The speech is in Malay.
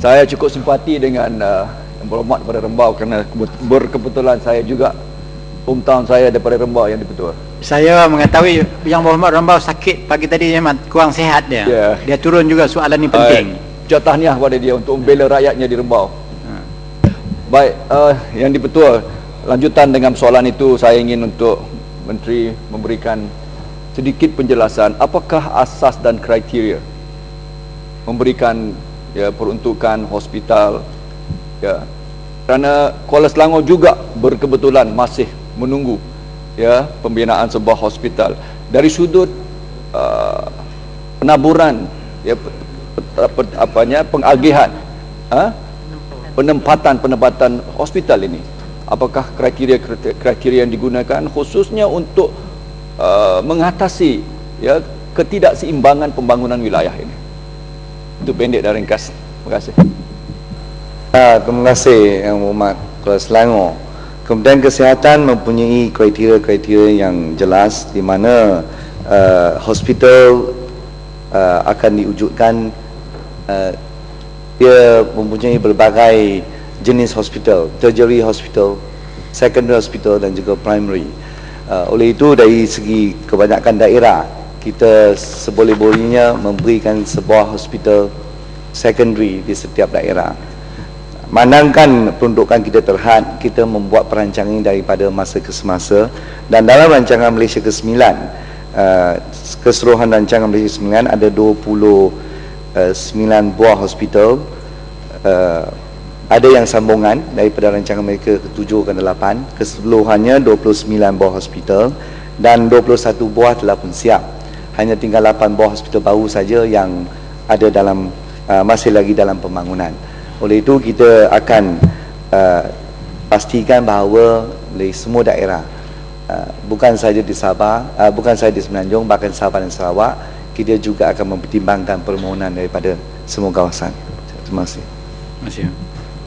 Saya cukup simpati dengan Yang Berhormat daripada Rembau kerana berkebetulan saya juga hometown saya daripada Rembau Yang di-Pertua. Saya mengetahui Yang Berhormat Rembau sakit pagi tadi, memang kurang sihat dia. Dia turun juga, soalan ni penting. Ucap tahniah kepada dia untuk membela rakyatnya di Rembau. Baik, Yang di-Pertua, lanjutan dengan soalan itu, saya ingin untuk Menteri memberikan sedikit penjelasan apakah asas dan kriteria memberikan peruntukan hospital kerana Kuala Selangor juga berkebetulan masih menunggu pembinaan sebuah hospital dari sudut penaburan pengagihan penempatan hospital ini. Apakah kriteria yang digunakan khususnya untuk mengatasi ketidakseimbangan pembangunan wilayah ini? Itu pendek dan ringkas. Terima kasih. Terima kasih Yang Berhormat Kuala Selangor. Kementerian Kesihatan mempunyai kriteria yang jelas di mana hospital akan diwujudkan. Dia mempunyai berbagai jenis hospital, tertiary hospital, secondary hospital dan juga primary. Oleh itu dari segi kebanyakan daerah, kita seboleh-bolehnya memberikan sebuah hospital secondary di setiap daerah. Mandangkan peruntukan kita terhad, kita membuat perancangan daripada masa ke semasa, dan dalam rancangan Malaysia ke-9, keseluruhan rancangan Malaysia ke-9 ada 29 buah hospital. Ada yang sambungan daripada rancangan mereka ke-7 ke 8, keseluruhannya 29 buah hospital dan 21 buah telah pun siap. Hanya tinggal 8 buah hospital baru saja yang ada dalam masih lagi dalam pembangunan. Oleh itu kita akan pastikan bahawa di semua daerah, bukan sahaja di Sabah, bukan sahaja di Semenanjung, bahkan Sabah dan Sarawak, kita juga akan mempertimbangkan permohonan daripada semua kawasan. Terima kasih. Terima kasih.